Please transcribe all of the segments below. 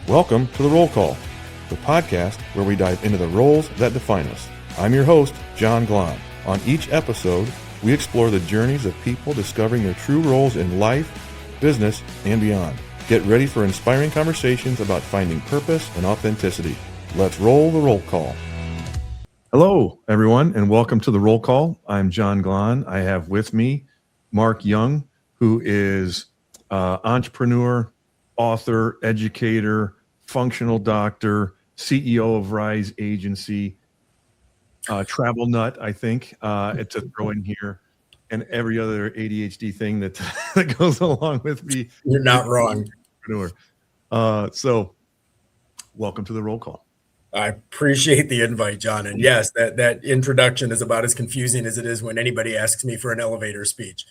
Welcome to The Roll Call, the podcast where we dive into the roles that define us. I'm your host, John Glahn. On each episode, we explore the journeys of people discovering their true roles in life, business, and beyond. Get ready for inspiring conversations about finding purpose and authenticity. Let's roll the roll call. Hello, everyone, and welcome to The Roll Call. I'm John Glahn. I have with me Mark Young, who is entrepreneur, author, educator, functional doctor, CEO of Rise Agency, travel nut, I think, to throw in here, and every other ADHD thing that that goes along with me. You're not wrong. So welcome to The Roll Call. I appreciate the invite, John. And yes, that introduction is about as confusing as it is when anybody asks me for an elevator speech.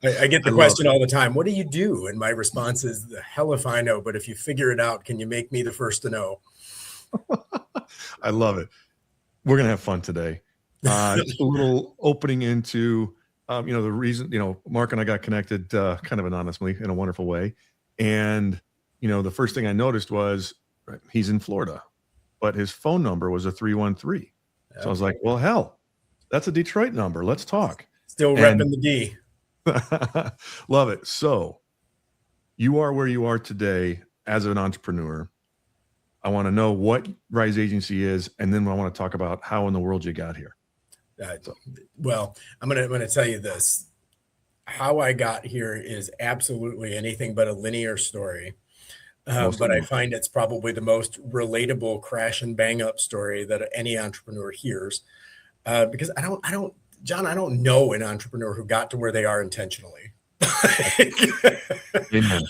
I get the question all the time, what do you do? And my response is, the hell if I know, but if you figure it out, can you make me the first to know? I love it. We're going to have fun today. Just a little opening into, the reason, Mark and I got connected kind of anonymously in a wonderful way. And, the first thing I noticed was he's in Florida, but his phone number was a 313. So I was like, well, hell, that's a Detroit number. Let's talk. Still repping the D. Love it. So you are where you are today as an entrepreneur. I want to know what Rise Agency is, and then I want to talk about how in the world you got here. Well, I'm gonna tell you this. How I got here is absolutely anything but a linear story. But I find it's probably the most relatable crash and bang up story that any entrepreneur hears, because I don't know an entrepreneur who got to where they are intentionally. Amen.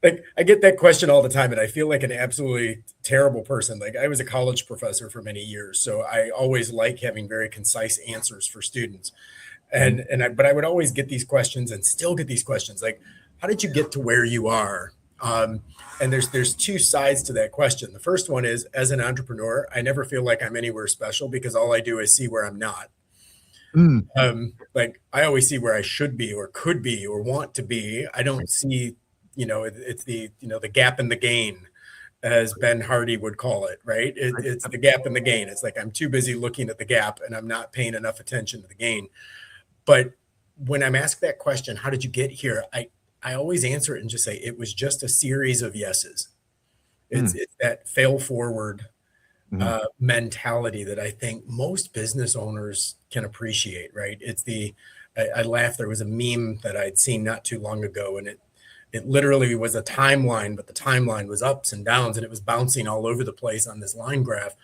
Like, I get that question all the time, and I feel like an absolutely terrible person. Like, I was a college professor for many years, so I always like having very concise answers for students. But I would always get these questions and still get these questions like, how did you get to where you are? And there's two sides to that question. The first one is, as an entrepreneur, I never feel like I'm anywhere special because all I do is see where I'm not. Like, I always see where I should be or could be or want to be. I don't see, it's the gap in the gain, as Ben Hardy would call it, right? It's the gap in the gain. It's like I'm too busy looking at the gap and I'm not paying enough attention to the gain. But when I'm asked that question, how did you get here? I always answer it and just say, it was just a series of yeses. It's that fail forward mentality that I think most business owners can appreciate, right? It's I laugh. There was a meme that I'd seen not too long ago, and it literally was a timeline, but the timeline was ups and downs, and it was bouncing all over the place on this line graph.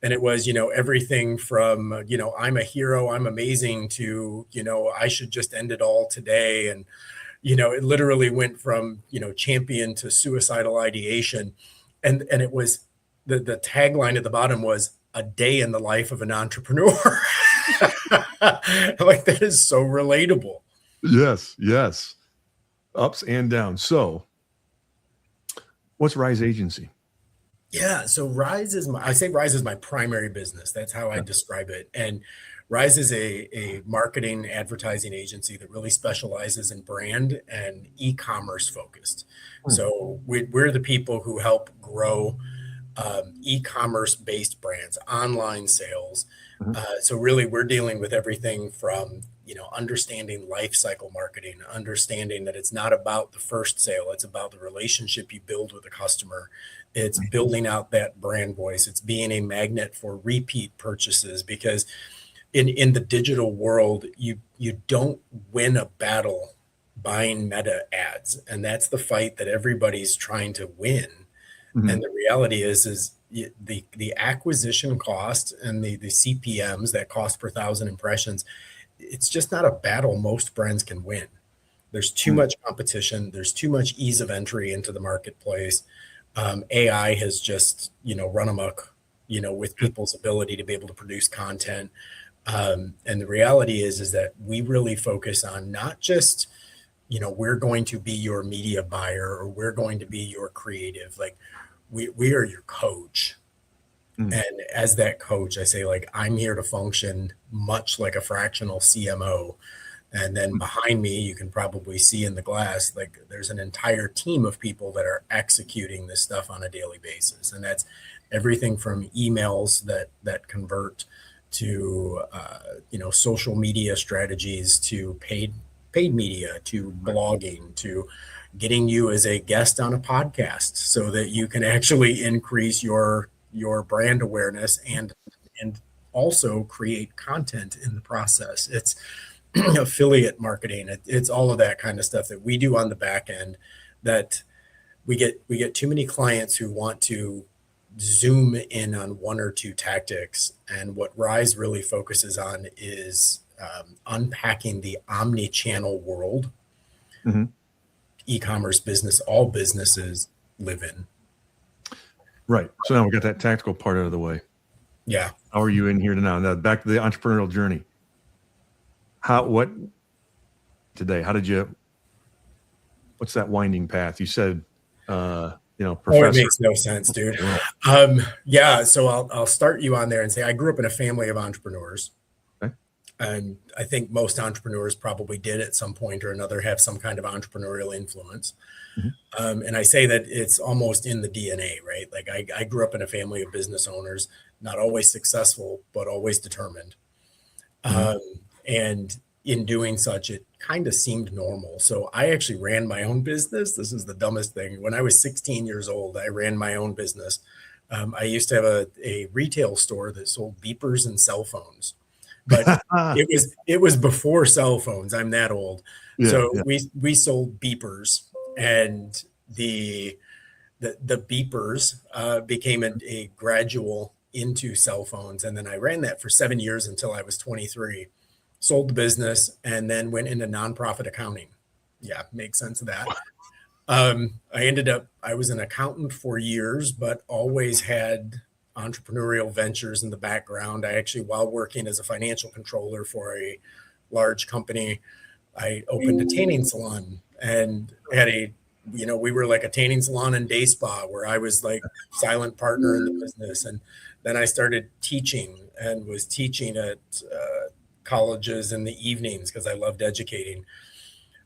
And it was, everything from, I'm a hero, I'm amazing, to, I should just end it all today. And, it literally went from, champion to suicidal ideation. And it was, the tagline at the bottom was, a day in the life of an entrepreneur. Like, that is so relatable. Yes. Ups and downs. So what's Rise Agency? Yeah. So Rise is my primary business. That's how I describe it. And Rise is a marketing advertising agency that really specializes in brand and e-commerce focused. So we're the people who help grow e-commerce based brands, online sales. So really, we're dealing with everything from, understanding life cycle marketing, understanding that it's not about the first sale, it's about the relationship you build with the customer. It's building out that brand voice. It's being a magnet for repeat purchases, because in the digital world, you don't win a battle buying meta ads. And that's the fight that everybody's trying to win. And the reality is the acquisition cost and the CPMs, that cost per thousand impressions, it's just not a battle most brands can win. There's too much competition. There's too much ease of entry into the marketplace. AI has just, run amok, with people's ability to be able to produce content. And the reality is that we really focus on not just, we're going to be your media buyer or we're going to be your creative. Like, we are your coach. And as that coach, I say, like, I'm here to function much like a fractional CMO And then behind me, you can probably see in the glass, like there's an entire team of people that are executing this stuff on a daily basis. And that's everything from emails that convert to, social media strategies, to paid media, to blogging, to getting you as a guest on a podcast so that you can actually increase your brand awareness and also create content in the process. It's affiliate marketing. It's all of that kind of stuff that we do on the back end that we get too many clients who want to zoom in on one or two tactics. And what Rise really focuses on is unpacking the omni-channel world Mm-hmm. e-commerce business, all businesses live in. Right. So now we got that tactical part out of the way. Yeah. How are you in here now? Back to the entrepreneurial journey. What's that winding path? You said, professor. It makes no sense, dude. So I'll start you on there and say, I grew up in a family of entrepreneurs. Okay. And I think most entrepreneurs probably did at some point or another have some kind of entrepreneurial influence. Mm-hmm. And I say that it's almost in the DNA, right? Like I grew up in a family of business owners, not always successful, but always determined. Mm-hmm. And in doing such, it kind of seemed normal. So I actually ran my own business. This is the dumbest thing. When I was 16 years old, I ran my own business. I used to have a retail store that sold beepers and cell phones, but it was before cell phones. I'm that old. We sold beepers, and the beepers became a gradual into cell phones. And then I ran that for 7 years until I was 23. Sold the business, and then went into nonprofit accounting. Yeah, makes sense of that. I was an accountant for years, but always had entrepreneurial ventures in the background. I actually, while working as a financial controller for a large company, I opened a tanning salon and had we were like a tanning salon and day spa where I was like silent partner in the business. And then I started teaching and was teaching at colleges in the evenings because I loved educating.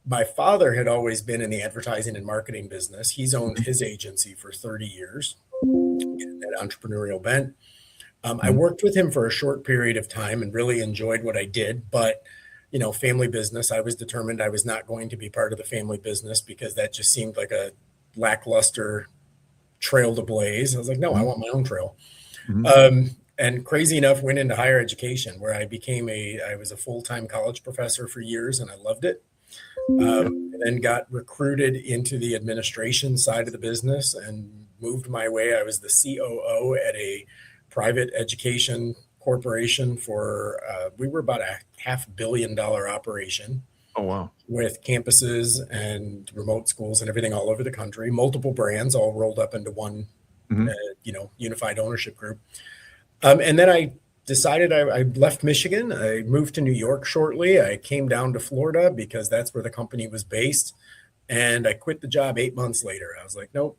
My father had always been in the advertising and marketing business. He's owned his agency for 30 years, that entrepreneurial bent. I worked with him for a short period of time and really enjoyed what I did. But, family business, I was determined I was not going to be part of the family business because that just seemed like a lackluster trail to blaze. I was like, no, I want my own trail. Mm-hmm. And crazy enough, went into higher education where I was a full-time college professor for years, and I loved it. And then got recruited into the administration side of the business and moved my way. I was the COO at a private education corporation we were about a $500 million operation. Oh, wow. With campuses and remote schools and everything all over the country, multiple brands all rolled up into one, unified ownership group. And then I decided I left Michigan. I moved to New York shortly. I came down to Florida because that's where the company was based. And I quit the job 8 months later. I was like, nope,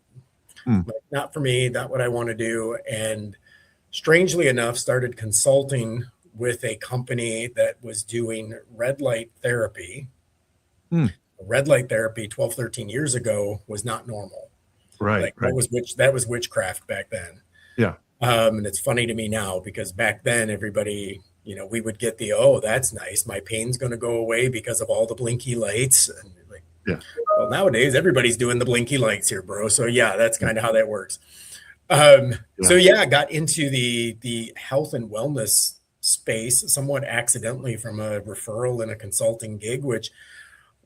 not for me, not what I want to do. And strangely enough, started consulting with a company that was doing red light therapy. Red light therapy 12, 13 years ago was not normal. Right. That was witchcraft back then. Yeah. And it's funny to me now because back then everybody, we would get that's nice. My pain's going to go away because of all the blinky lights. And well, nowadays everybody's doing the blinky lights here, bro. So yeah, that's kind of how that works. So I got into the health and wellness space somewhat accidentally from a referral and a consulting gig, which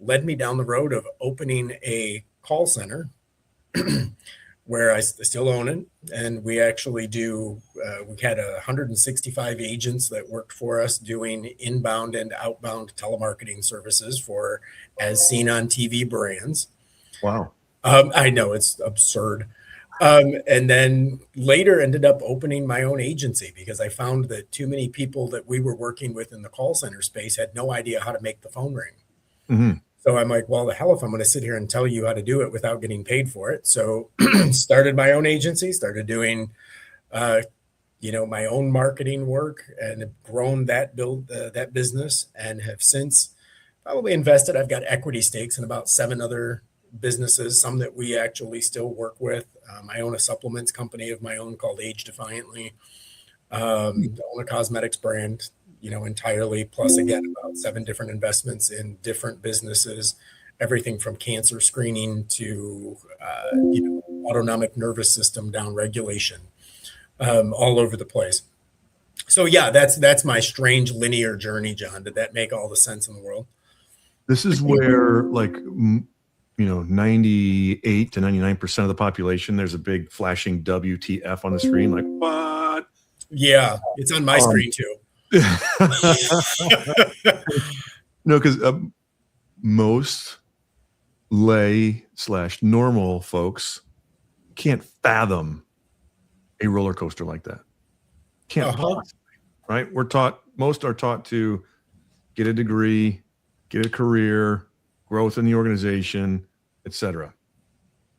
led me down the road of opening a call center where I still own it. And we actually we had 165 agents that worked for us doing inbound and outbound telemarketing services for as seen on TV brands. Wow. I know it's absurd. And then later ended up opening my own agency because I found that too many people that we were working with in the call center space had no idea how to make the phone ring. Mm-hmm. So I'm like, well, the hell if I'm going to sit here and tell you how to do it without getting paid for it. So started my own agency, started doing, my own marketing work and have grown that business and have since probably invested. I've got equity stakes in about 7 other businesses, some that we actually still work with. I own a supplements company of my own called Age Defiantly. I own a cosmetics brand, entirely. Plus, again, about 7 different investments in different businesses, everything from cancer screening to, autonomic nervous system down regulation, all over the place. So yeah, that's my strange linear journey, John. Did that make all the sense in the world? This is where 98 to 99% of the population, there's a big flashing WTF on the screen. Like, what? Yeah, it's on my screen too. No, because most lay/normal folks can't fathom a roller coaster like that. Can't possibly, right? Most are taught to get a degree, get a career, growth in the organization, etc.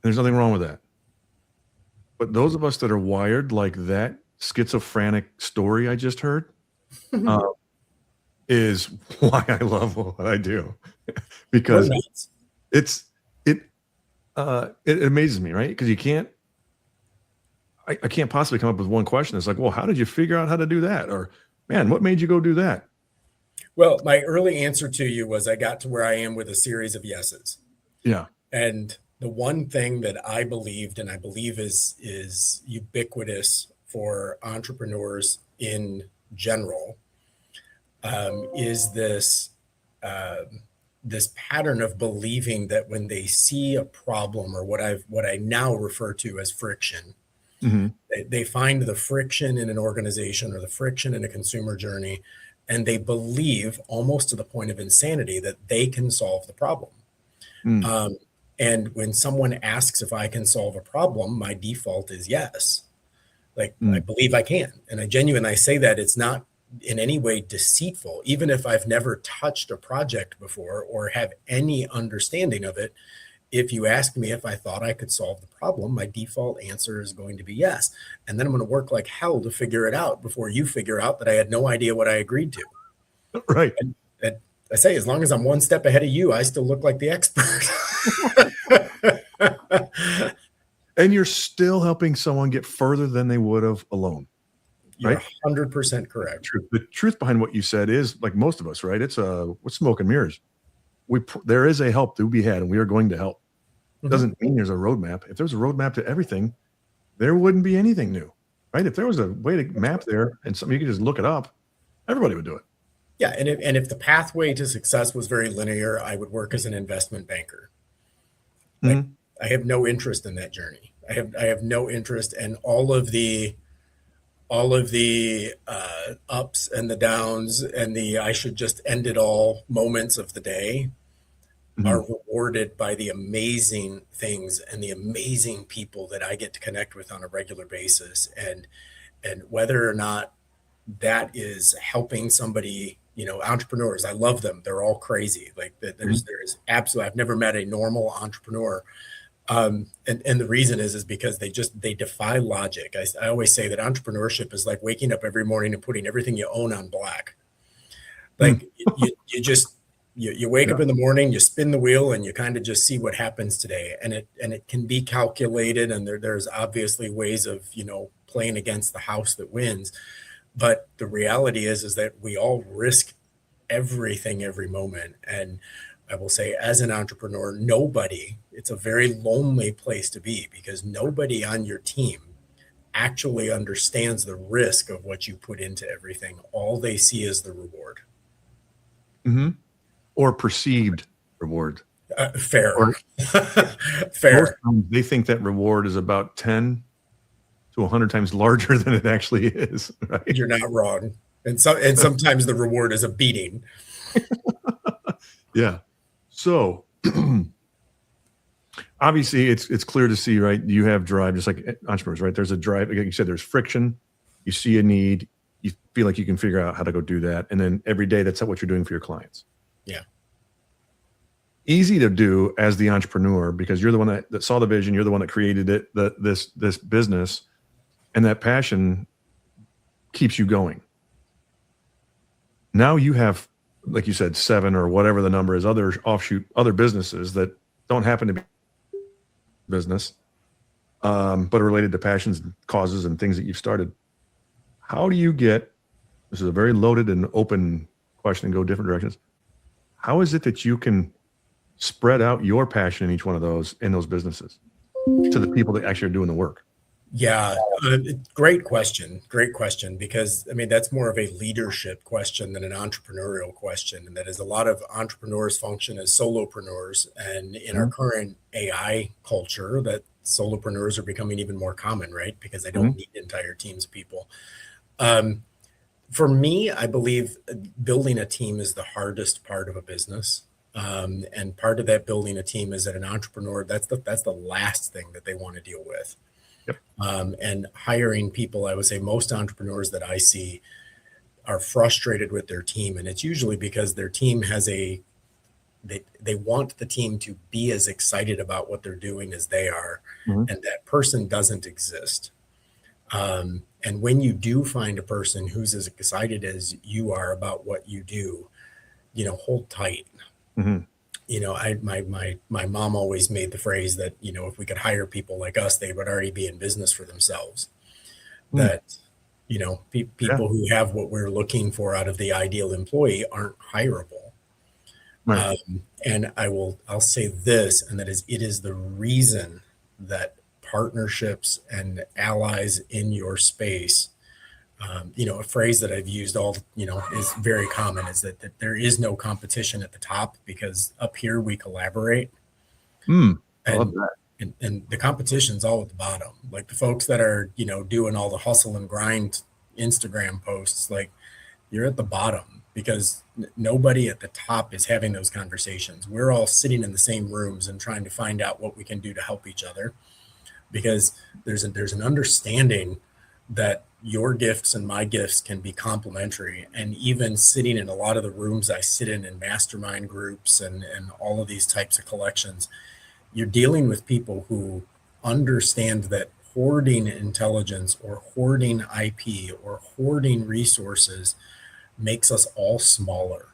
There's nothing wrong with that. But those of us that are wired like that schizophrenic story I just heard is why I love what I do. Because it amazes me, right? Because I can't possibly come up with one question. It's like, well, how did you figure out how to do that? Or, man, what made you go do that? Well, my early answer to you was I got to where I am with a series of yeses. Yeah. And the one thing that I believed, and I believe is ubiquitous for entrepreneurs in general, is this pattern of believing that when they see a problem, or what I now refer to as friction, they find the friction in an organization or the friction in a consumer journey, and they believe, almost to the point of insanity, that they can solve the problem. And when someone asks if I can solve a problem, my default is yes. I believe I can. And I say that it's not in any way deceitful, even if I've never touched a project before or have any understanding of it. If you ask me if I thought I could solve the problem, my default answer is going to be yes. And then I'm going to work like hell to figure it out before you figure out that I had no idea what I agreed to. Right. And I say, as long as I'm one step ahead of you, I still look like the expert. And you're still helping someone get further than they would have alone. You're right? 100% correct. The truth behind what you said is, like most of us, right? It's what's smoke and mirrors. There is a help to be had, and we are going to help. Doesn't mean there's a roadmap. If there's a roadmap to everything, there wouldn't be anything new, right? If there was a way to map there and something you could just look it up, everybody would do it. Yeah, and if the pathway to success was very linear, I would work as an investment banker. I have no interest in that journey. I have no interest in all of the ups and the downs and the I should just end it all moments of the day are rewarded by the amazing things and the amazing people that I get to connect with on a regular basis. And whether or not that is helping somebody, entrepreneurs, I love them. They're all crazy. Like there's absolutely, I've never met a normal entrepreneur. And the reason is because they defy logic. I always say that entrepreneurship is like waking up every morning and putting everything you own on black. Like you wake up in the morning, you spin the wheel, and you kind of just see what happens today. And it can be calculated, and there's obviously ways of, playing against the house that wins. But the reality is that we all risk everything every moment. And I will say, as an entrepreneur, it's a very lonely place to be, because nobody on your team actually understands the risk of what you put into everything. All they see is the reward. Or perceived reward. Fair. Fair. They think that reward is about 10 to 100 times larger than it actually is. Right? You're not wrong. And sometimes the reward is a beating. Yeah. So obviously it's clear to see, right? You have drive, just like entrepreneurs, right? There's a drive. Like you said, there's friction. You see a need. You feel like you can figure out how to go do that. And then every day, that's what you're doing for your clients. Yeah. Easy to do as the entrepreneur, because you're the one that saw the vision. You're the one that created it, this business, and that passion keeps you going. Now you have like you said, 7 or whatever the number is, other businesses that don't happen to be business, but are related to passions and causes and things that you've started. How do you get, this is a very loaded and open question and go different directions. How is it that you can spread out your passion in each one of those, in those businesses, to the people that actually are doing the work? Yeah, great question. Great question, because I mean, that's more of a leadership question than an entrepreneurial question. And that is, a lot of entrepreneurs function as solopreneurs. And in our Mhm. current AI culture, that solopreneurs are becoming even more common, right? Because they don't Mhm. need entire teams of people. Um, for me, I believe building a team is the hardest part of a business. And part of that building a team is that an entrepreneur, that's the last thing that they want to deal with. Yep. And hiring people, I would say most entrepreneurs that I see are frustrated with their team. And it's usually because their team has they want the team to be as excited about what they're doing as they are. Mhm. And that person doesn't exist. And when you do find a person who's as excited as you are about what you do, hold tight. Mhm. My mom always made the phrase that, if we could hire people like us, they would already be in business for themselves. Mm. That, Yeah. people who have what we're looking for out of the ideal employee aren't hireable. Right. And I'll say this, and that is, it is the reason that partnerships and allies in your space, a phrase that I've used is very common, is that there is no competition at the top, because up here we collaborate. I love and that. and the competition's all at the bottom. Like the folks that are, doing all the hustle and grind Instagram posts, like, you're at the bottom, because nobody at the top is having those conversations. We're all sitting in the same rooms and trying to find out what we can do to help each other, because there's an understanding that your gifts and my gifts can be complementary. And even sitting in a lot of the rooms I sit in mastermind groups and all of these types of collections, you're dealing with people who understand that hoarding intelligence or hoarding IP or hoarding resources makes us all smaller.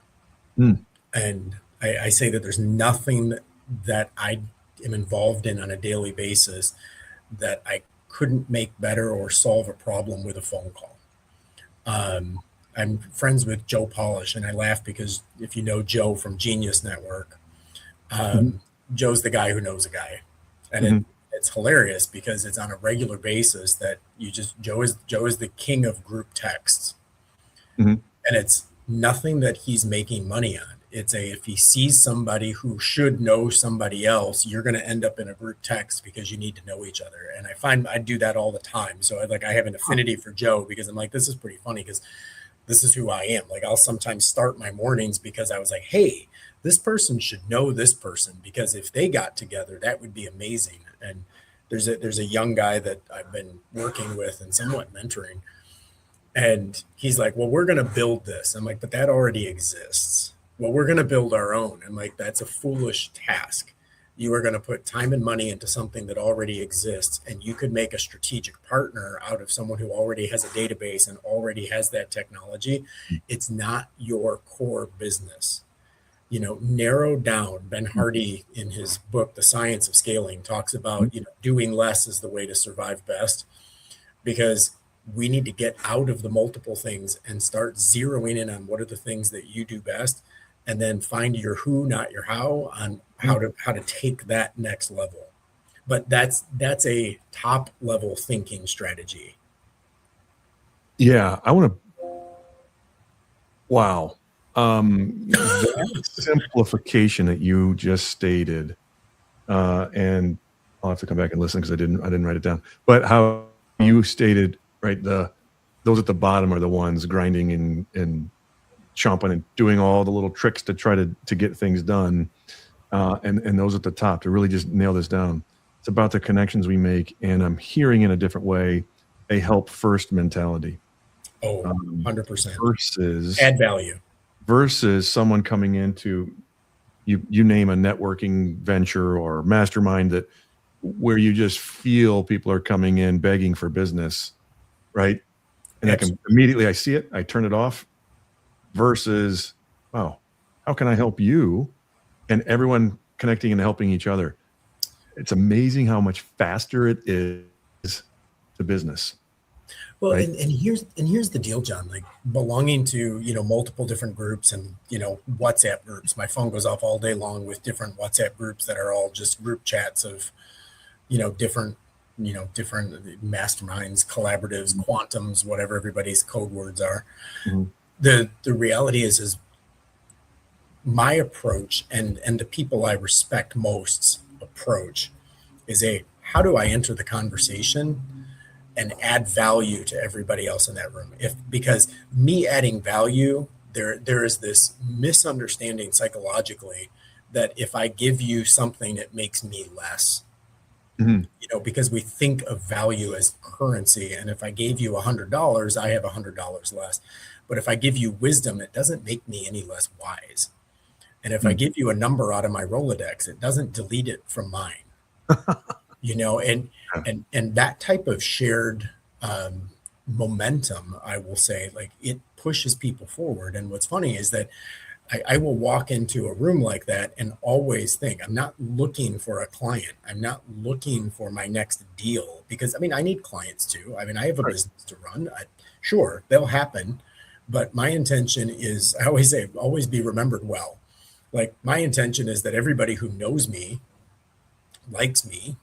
Mm. And I say that there's nothing that I am involved in on a daily basis that I couldn't make better or solve a problem with a phone call. Um, I'm friends with Joe Polish, and I laugh because if you know Joe from Genius Network, Mhm. Joe's the guy who knows a guy, and Mhm. it's hilarious because it's on a regular basis that Joe is the king of group texts, Mhm. and it's nothing that he's making money on. It's if he sees somebody who should know somebody else, you're going to end up in a group text because you need to know each other. And I find I do that all the time. So I have an affinity for Joe, because I'm like, this is pretty funny, because this is who I am. Like, I'll sometimes start my mornings because I was like, hey, this person should know this person, because if they got together, that would be amazing. And there's a young guy that I've been working with and somewhat mentoring, and he's like, well, we're going to build this. I'm like, but that already exists. Well, we're going to build our own. I'm like, that's a foolish task. You are going to put time and money into something that already exists, and you could make a strategic partner out of someone who already has a database and already has that technology. It's not your core business. Narrow down. Ben Hardy, in his book, The Science of Scaling, talks Mhm. about, doing less is the way to survive best, because we need to get out of the multiple things and start zeroing in on what are the things that you do best, and then find your who, not your how, on Mhm. how to take that next level. But that's a top level thinking strategy. Yeah, I want to. Wow. That simplification that you just stated, and I'll have to come back and listen because I didn't write it down. But how you stated, right, those at the bottom are the ones grinding and chomping and doing all the little tricks to try to get things done, and those at the top, to really just nail this down. It's about the connections we make, and I'm hearing in a different way a help first mentality, Oh, um, 100%. versus Add value. someone coming into, you name a networking venture or mastermind, that where you just feel people are coming in begging for business, right? And I can Absolutely. immediately, I see it, I turn it off, versus, wow, how can I help you? And everyone connecting and helping each other. It's amazing how much faster it is to business, Well, right? and here's the deal, John. Like belonging to multiple different groups and WhatsApp groups. My phone goes off all day long with different WhatsApp groups that are all just group chats of different different masterminds, collaboratives, quantums, whatever everybody's code words are. Mhm. The reality is my approach and the people I respect most approach is a how do I enter the conversation and add value to everybody else in that room. If because me adding value, there is this misunderstanding psychologically that if I give you something, it makes me less. Mhm. Because we think of value as currency, and if I gave you $100, I have $100 less. But if I give you wisdom, it doesn't make me any less wise. And if I Mm. give you a number out of my Rolodex, it doesn't delete it from mine. And Yeah. and that type of shared momentum, I will say, like it pushes people forward. And what's funny is that I will walk into a room like that and always think I'm not looking for a client. I'm not looking for my next deal because I mean I need clients too. I mean I have a Right. business to run. Sure, they'll happen, but my intention is I always say always be remembered well. Like my intention is that everybody who knows me likes me,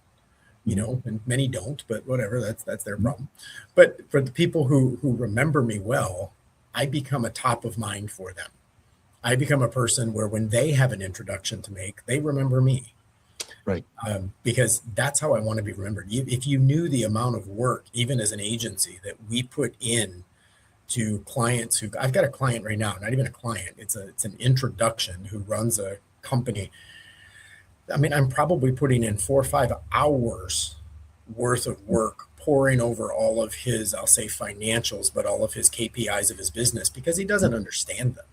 Mhm. and many don't, but whatever, that's their Mhm. problem. But for the people who remember me well, I become a top of mind for them. I become a person where when they have an introduction to make, they remember me, Right. because that's how I want to be remembered. If you knew the amount of work, even as an agency, that we put in to clients who I've got a client right now, not even a client, it's an introduction who runs a company. I mean, I'm probably putting in 4 or 5 hours worth of work pouring over all of his, I'll say financials, but all of his KPIs of his business because he doesn't understand them.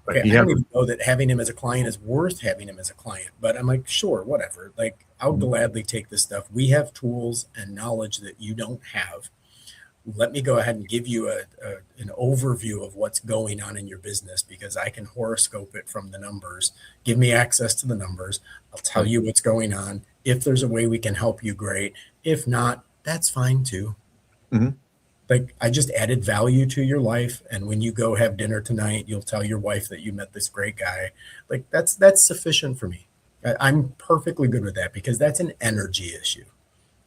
Right. Okay, He I has don't even know that having him as a client is worth having him as a client, but I'm like, sure, whatever. Like, I'll Mhm. gladly take this stuff. We have tools and knowledge that you don't have. Let me go ahead and give you an overview of what's going on in your business because I can horoscope it from the numbers. Give me access to the numbers. I'll tell Right. you what's going on. If there's a way we can help you, great. If not, that's fine too. Mhm. Like I just added value to your life, and when you go have dinner tonight, you'll tell your wife that you met this great guy. Like that's sufficient for me. I'm perfectly good with that because that's an energy issue.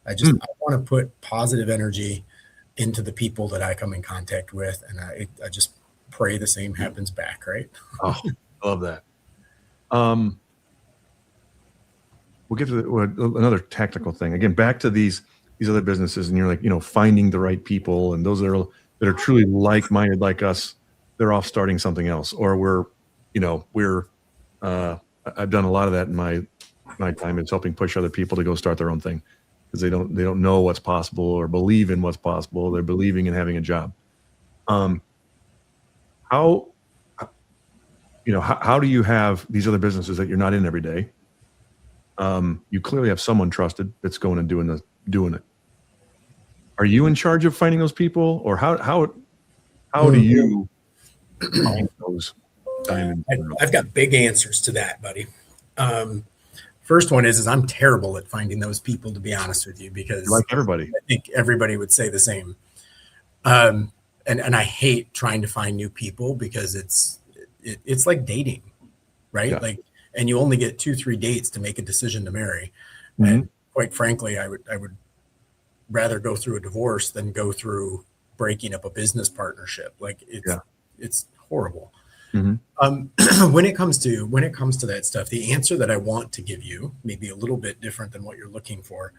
Mm. I want to put positive energy into the people that I come in contact with, and I just pray the same happens back, right? Oh, I love that. Um, we'll get to another tactical thing. Again, back to these other businesses, and you're like, finding the right people, and those that are truly like-minded like us. They're off starting something else, or we're. Uh, I've done a lot of that in my time. It's helping push other people to go start their own thing because they don't know what's possible or believe in what's possible. They're believing in having a job. Um, how how do you have these other businesses that you're not in every day? You clearly have someone trusted that's going and doing it. Are you in charge of finding those people, or how do Mm. you find those diamonds in the rough? I've got big answers to that, buddy. Um, First one is I'm terrible at finding those people, to be honest with you, You like because everybody. I think everybody would say the same. Um, and I hate trying to find new people because it's like dating, right? Yeah. Like, and you only get 2, 3 dates to make a decision to marry. Mhm. And quite frankly, I would rather go through a divorce than go through breaking up a business partnership. Like Yeah. it's horrible. Mhm. Um, when it comes to that stuff, the answer that I want to give you may be a little bit different than what you're looking for.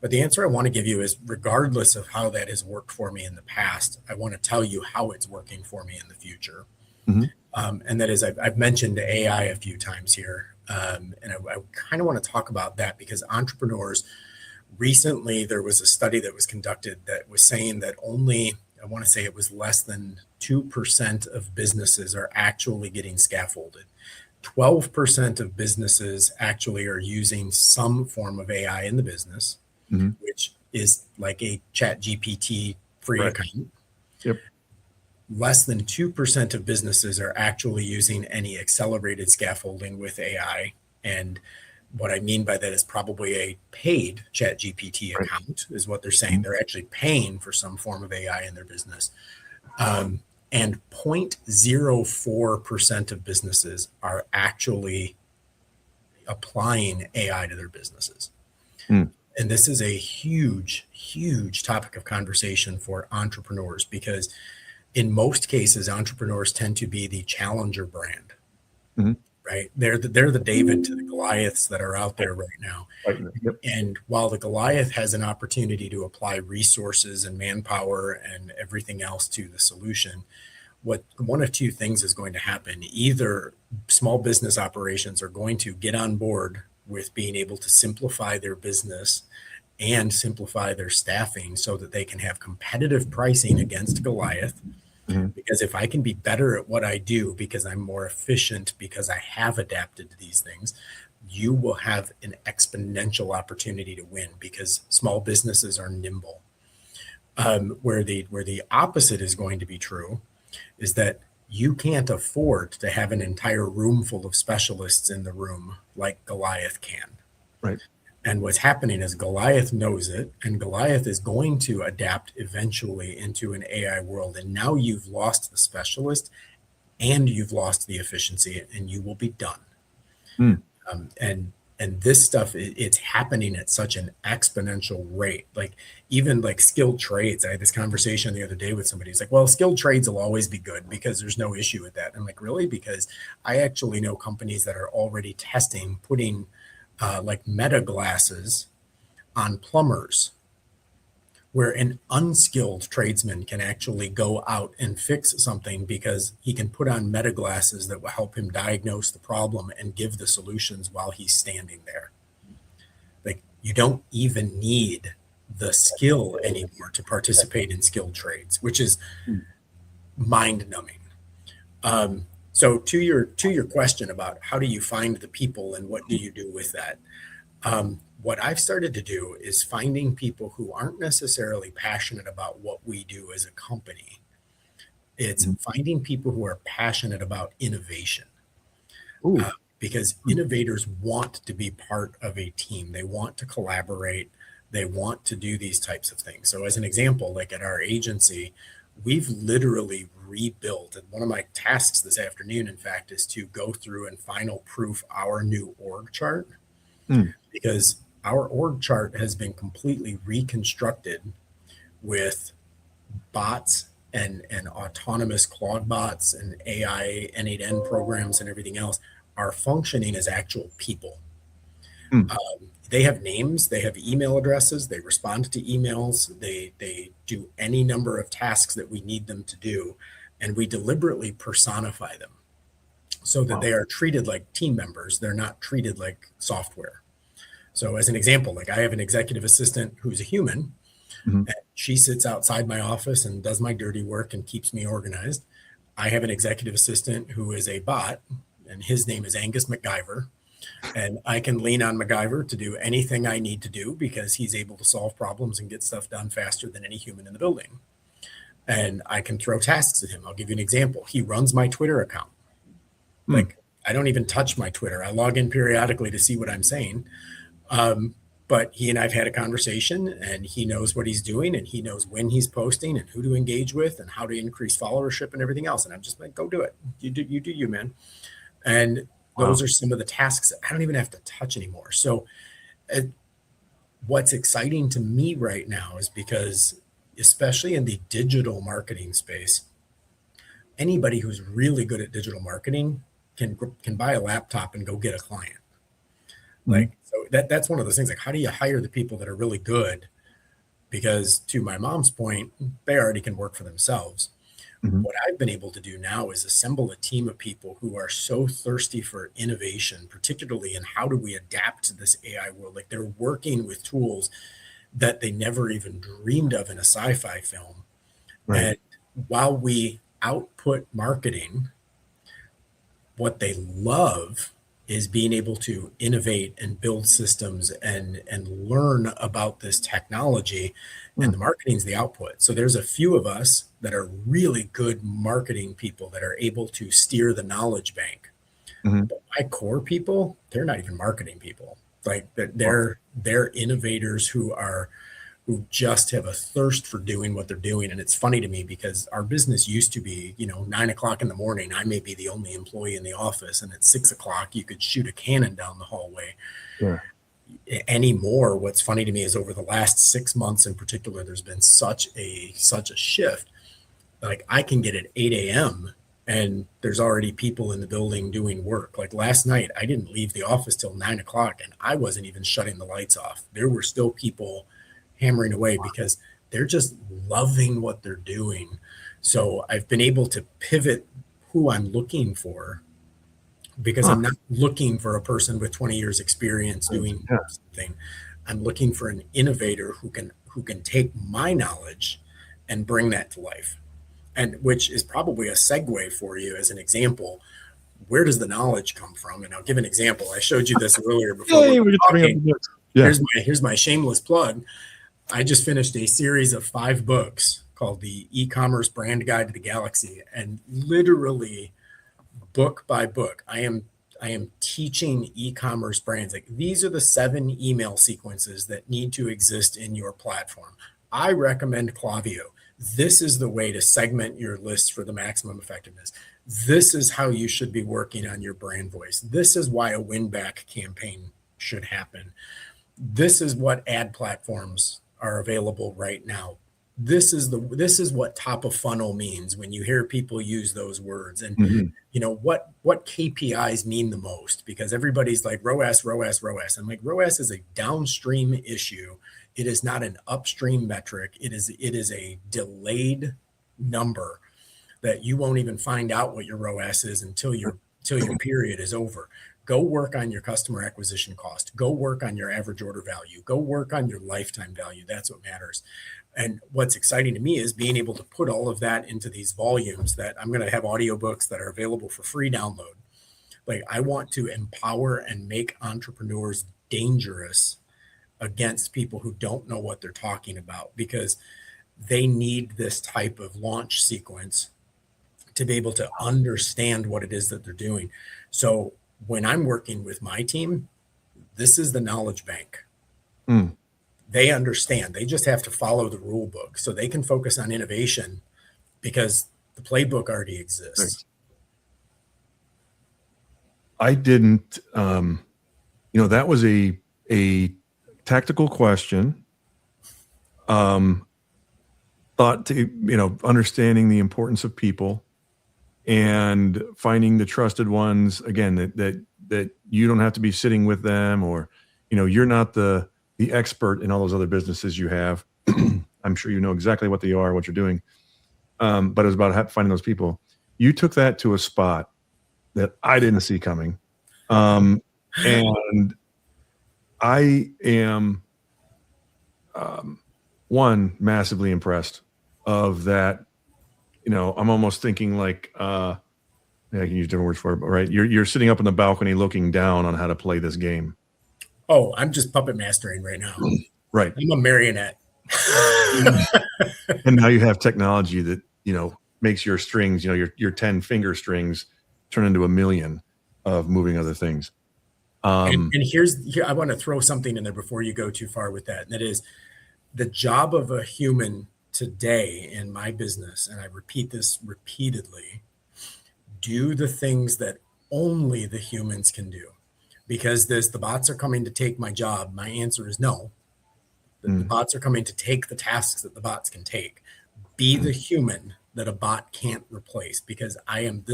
But the answer I want to give you is regardless of how that has worked for me in the past, I want to tell you how it's working for me in the future. Mhm. And that is, I've mentioned AI a few times here. And I kind of want to talk about that because entrepreneurs, recently there was a study that was conducted that was saying that only, I want to say it was less than 2% of businesses are actually getting scaffolded. 12% of businesses actually are using some form of AI in the business, Mhm. which is like a chat GPT free Right. account. Yep. less than 2% of businesses are actually using any accelerated scaffolding with AI. And what I mean by that is probably a paid ChatGPT Right. account is what they're saying. They're actually paying for some form of AI in their business. And 0.04% of businesses are actually applying AI to their businesses. Mm. And this is a huge, huge topic of conversation for entrepreneurs because in most cases, entrepreneurs tend to be the challenger brand, Mhm. right? They're the David to the Goliaths that are out there right now. Right. Yep. And while the Goliath has an opportunity to apply resources and manpower and everything else to the solution, what one of two things is going to happen. Either small business operations are going to get on board with being able to simplify their business and simplify their staffing so that they can have competitive pricing against Goliath. Mhm. Because if I can be better at what I do because I'm more efficient, because I have adapted to these things, you will have an exponential opportunity to win because small businesses are nimble. Where the opposite is going to be true is that you can't afford to have an entire room full of specialists in the room like Goliath can. Right. And what's happening is Goliath knows it, and Goliath is going to adapt eventually into an AI world. And now you've lost the specialist and you've lost the efficiency, and you will be done. Mm. And this stuff, it's happening at such an exponential rate. Like even like skilled trades. I had this conversation the other day with somebody. He's like, "Well, skilled trades will always be good because there's no issue with that." I'm like, "Really?" Because I actually know companies that are already testing putting like meta glasses on plumbers, where an unskilled tradesman can actually go out and fix something because he can put on meta glasses that will help him diagnose the problem and give the solutions while he's standing there. Like you don't even need the skill anymore to participate in skilled trades, which is Mm. mind numbing. So to your question about how do you find the people and what do you do with that? What I've started to do is finding people who aren't necessarily passionate about what we do as a company. It's Mhm. finding people who are passionate about innovation Ooh. because Mm. innovators want to be part of a team. They want to collaborate. They want to do these types of things. So, as an example, like at our agency, we've literally rebuilt. And one of my tasks this afternoon, in fact, is to go through and final proof our new org chart Mm. because our org chart has been completely reconstructed with bots and autonomous Claude bots and AI N8N programs and everything else are functioning as actual people. Mm. They have names, they have email addresses, they respond to emails, they do any number of tasks that we need them to do, and we deliberately personify them so that Wow. they are treated like team members. They're not treated like software. So, as an example, like I have an executive assistant who's a human, Mhm. and she sits outside my office and does my dirty work and keeps me organized. I have an executive assistant who is a bot, and his name is Angus MacGyver. And I can lean on MacGyver to do anything I need to do because he's able to solve problems and get stuff done faster than any human in the building. And I can throw tasks at him. I'll give you an example. He runs my Twitter account. Mm. Like, I don't even touch my Twitter. I log in periodically to see what I'm saying. Um, but he and I've had a conversation, and he knows what he's doing, and he knows when he's posting and who to engage with and how to increase followership and everything else. And I'm just like, go do it. You do you, man. And those Wow. are some of the tasks that I don't even have to touch anymore. So uh, what's exciting to me right now is because, especially in the digital marketing space, anybody who's really good at digital marketing can buy a laptop and go get a client. Mhm. Like so that's one of those things. Like, how do you hire the people that are really good? Because to my mom's point, they already can work for themselves. Mhm. What I've been able to do now is assemble a team of people who are so thirsty for innovation, particularly in how do we adapt to this AI world. Like they're working with tools that they never even dreamed of in a sci-fi film. Right. And while we output marketing, what they love is being able to innovate and build systems and learn about this technology and the marketing's the output. So there's a few of us that are really good marketing people that are able to steer the knowledge bank. But my core people, they're not even marketing people. Like they're innovators who just have a thirst for doing what they're doing. And it's funny to me because our business used to be, 9 o'clock in the morning, I may be the only employee in the office, and at 6 o'clock, you could shoot a cannon down the hallway. Yeah. Anymore, what's funny to me is over the last 6 months in particular, there's been such a shift. Like I can get at 8 a.m. and there's already people in the building doing work. Like last night, I didn't leave the office till 9 o'clock and I wasn't even shutting the lights off. There were still people hammering away because they're just loving what they're doing. So I've been able to pivot who I'm looking for, because I'm not looking for a person with 20 years experience doing something. I'm looking for an innovator who can take my knowledge and bring that to life. And which is probably a segue for you as an example. Where does the knowledge come from? And I'll give an example. I showed you this earlier before. Here's my shameless plug. I just finished a series of 5 books called the E-commerce Brand Guide to the Galaxy, and literally book by book, I am teaching e-commerce brands. Like these are the 7 email sequences that need to exist in your platform. I recommend Klaviyo. This is the way to segment your list for the maximum effectiveness. This is how you should be working on your brand voice. This is why a win-back campaign should happen. This is what ad platforms are available right now. This is what top of funnel means when you hear people use those words. And what KPIs mean the most, because everybody's like ROAS. I'm like, ROAS is a downstream issue. It is not an upstream metric. It is a delayed number that you won't even find out what your ROAS is until your period is over. Go work on your customer acquisition cost. Go work on your average order value. Go work on your lifetime value. That's what matters. And what's exciting to me is being able to put all of that into these volumes that I'm going to have audiobooks that are available for free download. Like I want to empower and make entrepreneurs dangerous against people who don't know what they're talking about, because they need this type of launch sequence to be able to understand what it is that they're doing. So when I'm working with my team, this is the knowledge bank. They understand. They just have to follow the rule book so they can focus on innovation because the playbook already exists. I didn't, that was a tactical question. Thought to, understanding the importance of people and finding the trusted ones, again, that you don't have to be sitting with them, or, you're not the expert in all those other businesses you have. I'm sure you know exactly what they are, what you're doing. But it was about finding those people. You took that to a spot that I didn't see coming. And I am, massively impressed of that. I'm almost thinking like, I can use different words for it, but right. You're sitting up on the balcony looking down on how to play this game. Oh, I'm just puppet mastering right now. Right. I'm a marionette. And now you have technology that, makes your strings, your 10 finger strings turn into 1 million of moving other things. And here, I want to throw something in there before you go too far with that. And that is the job of a human today in my business. And I repeat this repeatedly: do the things that only the humans can do. Because the bots are coming to take my job. My answer is no. The bots are coming to take the tasks that the bots can take. Be the human that a bot can't replace. Because I am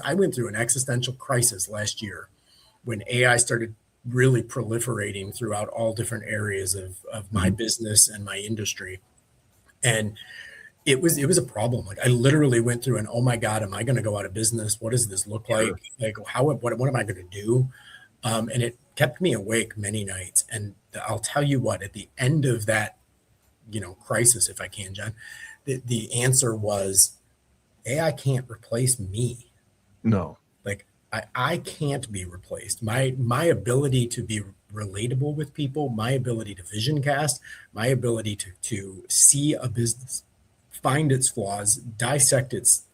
I went through an existential crisis last year when AI started really proliferating throughout all different areas of my business and my industry. And it was a problem. Like I literally went through an, oh my God, am I going to go out of business? What does this look like? Like what am I going to do? And it kept me awake many nights. And I'll tell you what, at the end of that, crisis, if I can, John, the answer was AI can't replace me. No. Like I can't be replaced. My ability to be relatable with people, my ability to vision cast, my ability to see a business, find its flaws, dissect its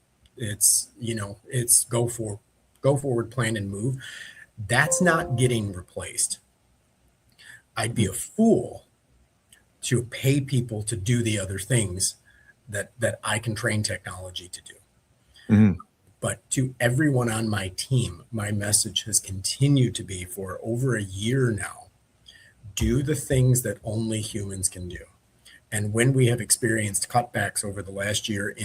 go forward plan and move. That's not getting replaced. I'd be a fool to pay people to do the other things that I can train technology to do. Mm-hmm. But to everyone on my team, my message has continued to be for over a year now, do the things that only humans can do. And when we have experienced cutbacks over the last year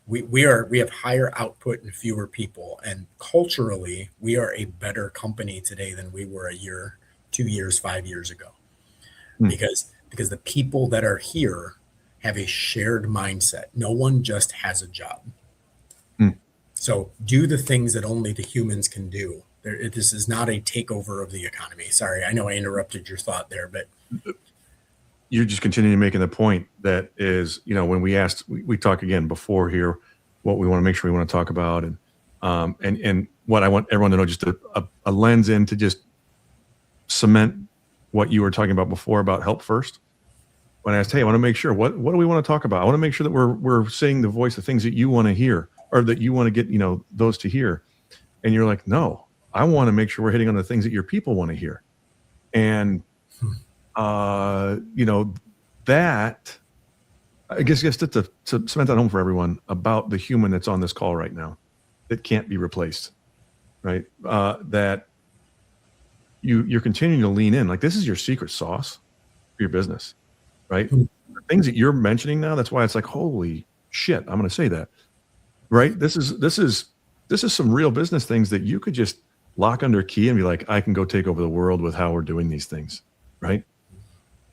we have higher output and fewer people. And culturally, we are a better company today than we were a year, 2 years, 5 years ago. Because the people that are here have a shared mindset. No one just has a job. So do the things that only the humans can do. This is not a takeover of the economy. Sorry, I know I interrupted your thought there, but you're just continuing making the point that is, when we talk again before here, what we want to make sure we want to talk about, and what I want everyone to know, just a lens in to just cement what you were talking about before about help first. When I asked, hey, I want to make sure, what do we want to talk about? I want to make sure that we're saying the voice of things that you want to hear, or that you want to get, those to hear. And you're like, no, I want to make sure we're hitting on the things that your people want to hear. And, that, I guess just to cement that home for everyone about the human that's on this call right now, that can't be replaced, right? That you're continuing to lean in. Like, this is your secret sauce for your business, right? The things that you're mentioning now, that's why it's like, holy shit, I'm going to say that. Right. This is some real business things that you could just lock under a key and be like, I can go take over the world with how we're doing these things. Right.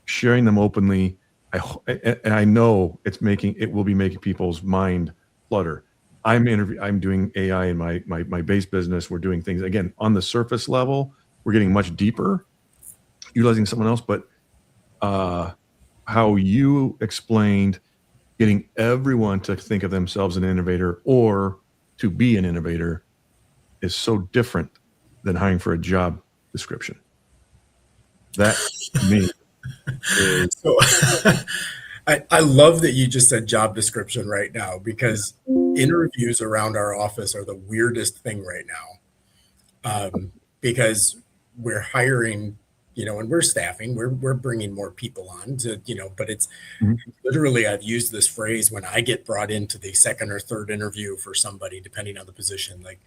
Sharing them openly. I know it will be making people's mind flutter. I'm doing AI in my base business. We're doing things again on the surface level. We're getting much deeper, utilizing someone else. But how you explained getting everyone to think of themselves as an innovator or to be an innovator is so different than hiring for a job description. That, to me, is... So, I love that you just said job description right now, because interviews around our office are the weirdest thing right now, because we're hiring, and we're staffing, we're bringing more people on to, but it's literally, I've used this phrase when I get brought into the second or third interview for somebody, depending on the position. Like,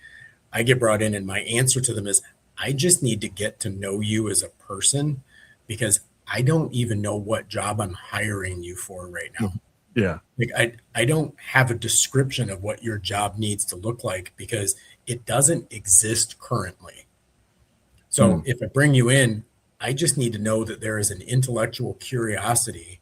I get brought in and my answer to them is, I just need to get to know you as a person, because I don't even know what job I'm hiring you for right now. Yeah. Like, I don't have a description of what your job needs to look like, because it doesn't exist currently. So if I bring you in, I just need to know that there is an intellectual curiosity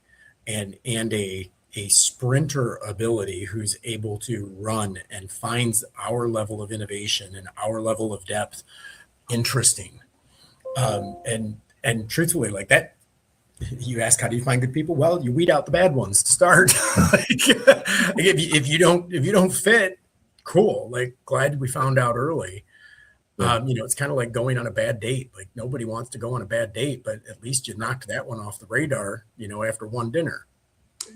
and a sprinter ability who's able to run and finds our level of innovation and our level of depth interesting. And truthfully, like that, you ask, how do you find good people? Well, you weed out the bad ones to start. If you don't fit, cool. Like, glad we found out early. It's kind of like going on a bad date. Like, nobody wants to go on a bad date, but at least you knocked that one off the radar, after one dinner.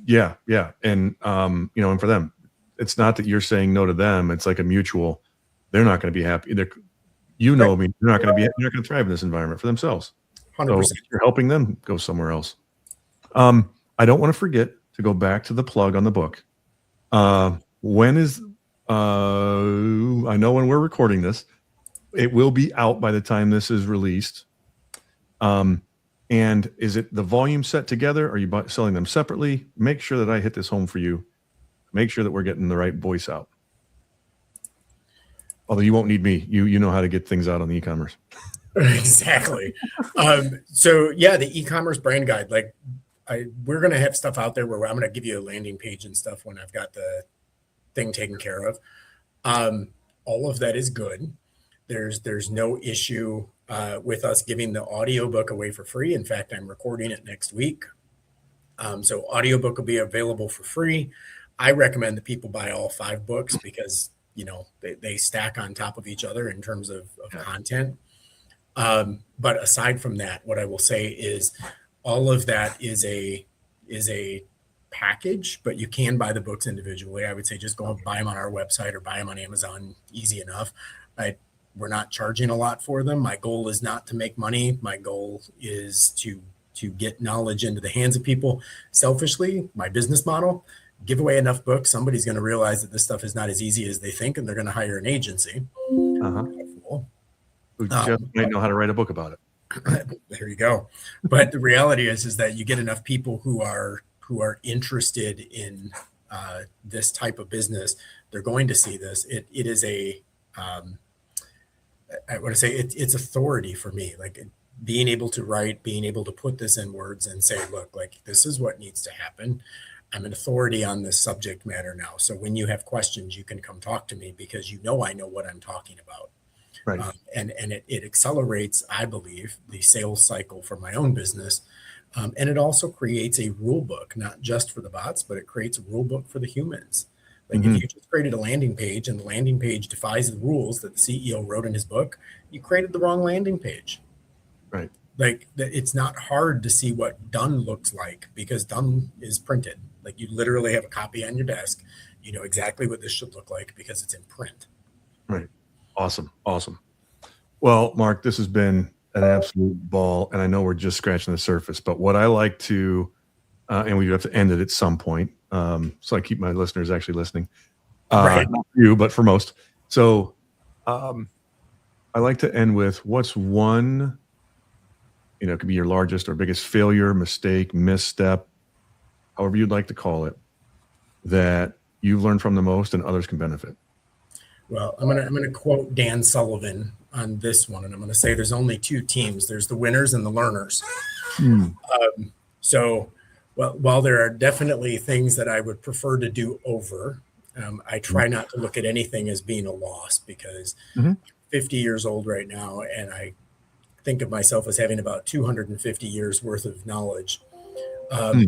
Yeah. Yeah. And, and for them, it's not that you're saying no to them. It's like a mutual, they're not going to be happy. They're not going to thrive in this environment for themselves. 100%. So you're helping them go somewhere else. I don't want to forget to go back to the plug on the book. When is, I know when we're recording this, it will be out by the time this is released. And is it the volume set together? Are you selling them separately? Make sure that I hit this home for you. Make sure that we're getting the right voice out. Although you won't need me. You know how to get things out on the e-commerce. Exactly. So yeah, the e-commerce brand guide, like we're going to have stuff out there where I'm going to give you a landing page and stuff when I've got the thing taken care of. All of that is good. There's no issue with us giving the audiobook away for free. In fact, I'm recording it next week. So audiobook will be available for free. I recommend that people buy all 5 books because, they stack on top of each other in terms of content. But aside from that, what I will say is all of that is a package, but you can buy the books individually. I would say just go and buy them on our website or buy them on Amazon. Easy enough. We're not charging a lot for them. My goal is not to make money. My goal is to get knowledge into the hands of people. Selfishly, my business model, give away enough books, somebody's going to realize that this stuff is not as easy as they think, and they're going to hire an agency. Who just might know how to write a book about it. There you go. But the reality is that you get enough people who are interested in this type of business, they're going to see this. It is I want to say it's authority for me. Like being able to write, being able to put this in words and say, look, like this is what needs to happen. I'm an authority on this subject matter now. So when you have questions, you can come talk to me because I know what I'm talking about. Right. And it accelerates, I believe, the sales cycle for my own business. And it also creates a rule book, not just for the bots, but it creates a rule book for the humans. Like if you just created a landing page and the landing page defies the rules that the CEO wrote in his book, you created the wrong landing page. Right. Like it's not hard to see what done looks like because done is printed. Like you literally have a copy on your desk. You know exactly what this should look like because it's in print. Right. Awesome. Well, Mark, this has been an absolute ball, and I know we're just scratching the surface, but what I like to, and we have to end it at some point, so I keep my listeners actually listening. Right. Not for you, but for most. So I like to end with what's one, it could be your largest or biggest failure, mistake, misstep, however you'd like to call it, that you've learned from the most and others can benefit. Well, I'm gonna quote Dan Sullivan on this one, and I'm gonna say there's only two teams. There's the winners and the learners. So while there are definitely things that I would prefer to do over, I try not to look at anything as being a loss because I'm 50 years old right now, and I think of myself as having about 250 years worth of knowledge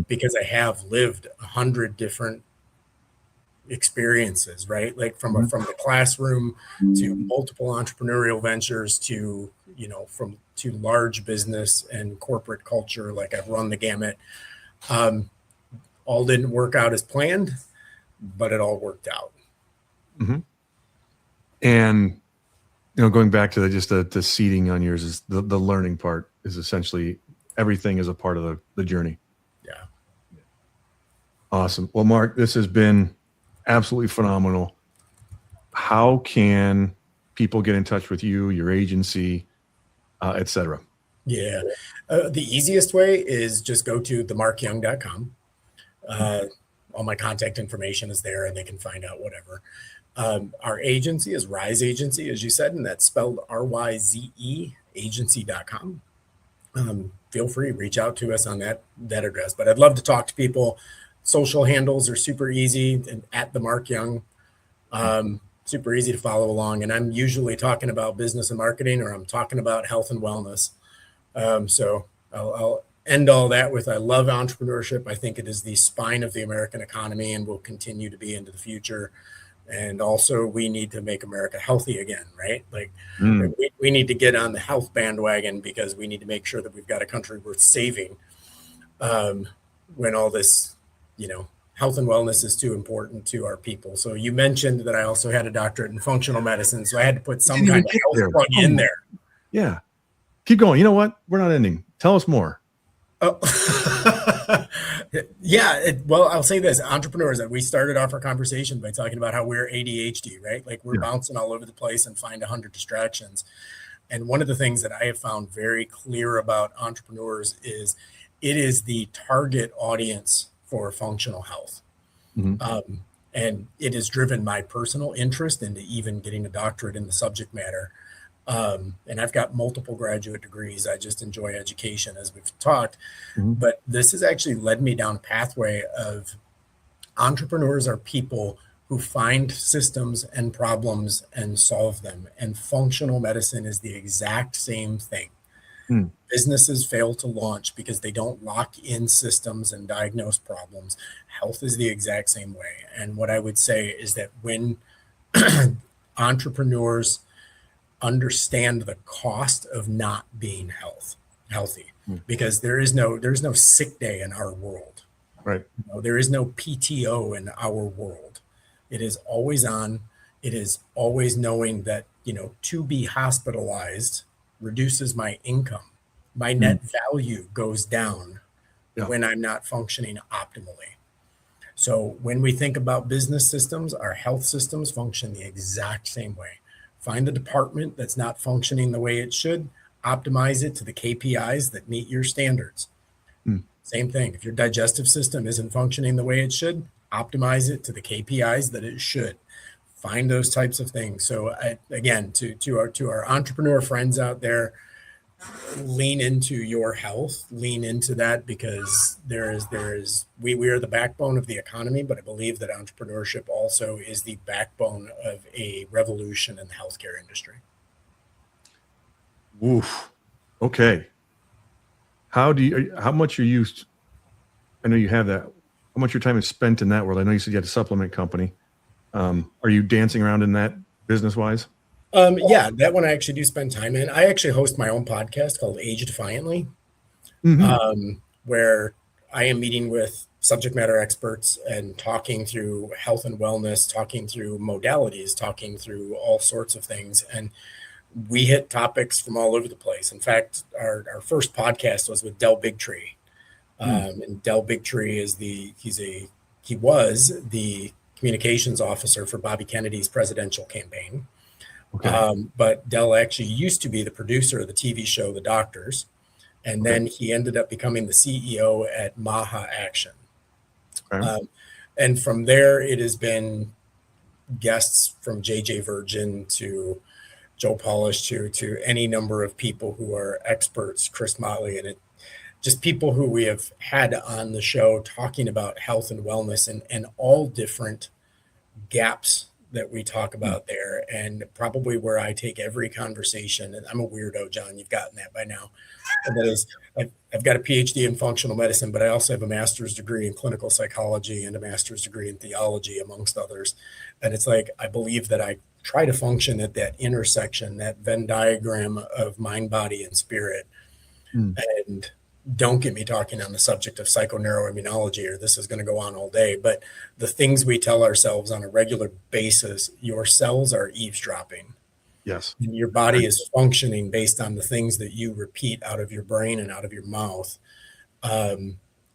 because I have lived 100 different experiences, right? Like from the classroom to multiple entrepreneurial ventures to to large business and corporate culture. Like I've run the gamut. All didn't work out as planned, but it all worked out. And going back to the seeding on yours is the learning part is essentially everything is a part of the journey. Yeah. Awesome. Well, Mark, this has been absolutely phenomenal. How can people get in touch with you, your agency, et cetera? Yeah. The easiest way is just go to themarkyoung.com. All my contact information is there and they can find out whatever. Our agency is Rise Agency, as you said, and that's spelled RYZE agency.com. Feel free, reach out to us on that address. But I'd love to talk to people. Social handles are super easy and at the Mark Young, super easy to follow along. And I'm usually talking about business and marketing, or I'm talking about health and wellness. So I'll end all that with, I love entrepreneurship. I think it is the spine of the American economy and will continue to be into the future. And also we need to make America healthy again, right? Like we need to get on the health bandwagon because we need to make sure that we've got a country worth saving when all this, health and wellness is too important to our people. So you mentioned that I also had a doctorate in functional medicine. So I had to put some kind of health plug in there. Yeah. Keep going. You know what? We're not ending. Tell us more. Oh. Yeah. Well, I'll say this, entrepreneurs, that we started off our conversation by talking about how we're ADHD, right? Like we're bouncing all over the place and find 100 distractions. And one of the things that I have found very clear about entrepreneurs is it is the target audience for functional health. And it has driven my personal interest into even getting a doctorate in the subject matter. And I've got multiple graduate degrees. I just enjoy education, as we've talked. But this has actually led me down a pathway of entrepreneurs are people who find systems and problems and solve them. And functional medicine is the exact same thing. Businesses fail to launch because they don't lock in systems and diagnose problems. Health is the exact same way. And what I would say is that when entrepreneurs understand the cost of not being healthy, Hmm. because there's no sick day in our world. Right. There is no PTO in our world. It is always on. It is always knowing that, to be hospitalized reduces my income. My net value goes down Yeah. when I'm not functioning optimally. So when we think about business systems, our health systems function the exact same way. Find the department that's not functioning the way it should, optimize it to the KPIs that meet your standards. Hmm. Same thing. If your digestive system isn't functioning the way it should, optimize it to the KPIs that it should. Find those types of things. So again, to our entrepreneur friends out there, lean into your health, lean into that, because we are the backbone of the economy, but I believe that entrepreneurship also is the backbone of a revolution in the healthcare industry. Woof. Okay. How much are you, I know you have that, how much your time is spent in that world? I know you said you had a supplement company. Are you dancing around in that business wise? Yeah, that one I actually do spend time in. I actually host my own podcast called Age Defiantly, where I am meeting with subject matter experts and talking through health and wellness, talking through modalities, talking through all sorts of things. And we hit topics from all over the place. In fact, our first podcast was with Del Bigtree. And Del Bigtree he was the communications officer for Bobby Kennedy's presidential campaign. Okay. But Del actually used to be the producer of the TV show The Doctors, and then he ended up becoming the CEO at Maha Action. Okay. And from there, it has been guests from JJ Virgin to Joe Polish to any number of people who are experts, Chris Motley, and just people who we have had on the show talking about health and wellness and all different gaps that we talk about there. And probably where I take every conversation, and I'm a weirdo, John, you've gotten that by now. And that is, I've got a PhD in functional medicine, but I also have a master's degree in clinical psychology and a master's degree in theology, amongst others. And it's like, I believe that I try to function at that intersection, that Venn diagram of mind, body, and spirit. And don't get me talking on the subject of psychoneuroimmunology, or this is going to go on all day, but the things we tell ourselves on a regular basis, your cells are eavesdropping. Yes. And your body is functioning based on the things that you repeat out of your brain and out of your mouth.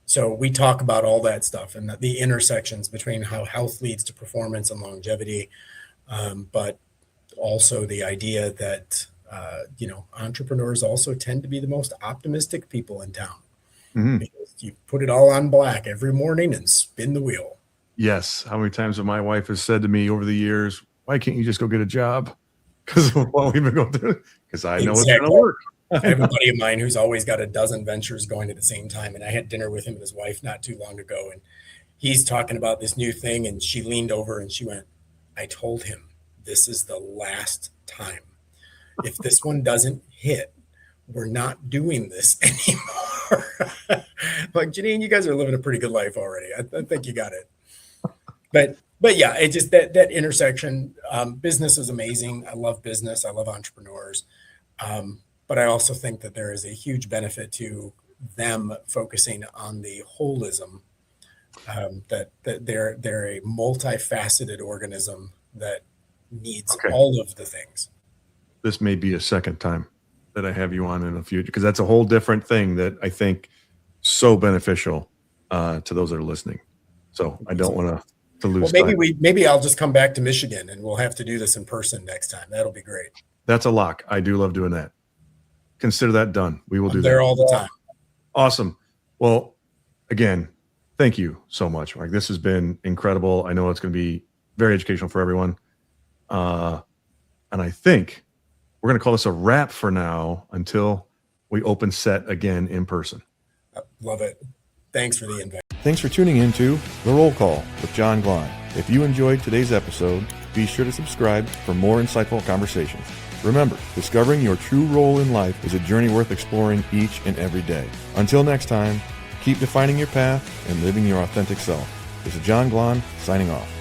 So we talk about all that stuff and the intersections between how health leads to performance and longevity, but also the idea that entrepreneurs also tend to be the most optimistic people in town, because you put it all on black every morning and spin the wheel. Yes. How many times have my wife has said to me over the years, why can't you just go get a job? Because of what we've been going through. Because I know it's going to work. I have a buddy of mine who's always got a dozen ventures going at the same time. And I had dinner with him and his wife not too long ago. And he's talking about this new thing. And she leaned over and she went, I told him, this is the last time. If this one doesn't hit, we're not doing this anymore. Like, Janine, you guys are living a pretty good life already. I think you got it. But yeah, it just that intersection. Business is amazing. I love business. I love entrepreneurs. But I also think that there is a huge benefit to them focusing on the holism. That they're a multifaceted organism that needs all of the things. This may be a second time that I have you on in the future, because that's a whole different thing that I think so beneficial to those that are listening. So I don't want to lose time. Maybe I'll just come back to Michigan and we'll have to do this in person next time. That'll be great. That's a lock. I do love doing that. Consider that done. We will do that. There all the time. Awesome. Well, again, thank you so much, Mike. This has been incredible. I know it's going to be very educational for everyone. And I think we're going to call this a wrap for now until we open set again in person. Love it. Thanks for the invite. Thanks for tuning into The Roll Call with John Glahn. If you enjoyed today's episode, be sure to subscribe for more insightful conversations. Remember, discovering your true role in life is a journey worth exploring each and every day. Until next time, keep defining your path and living your authentic self. This is John Glahn signing off.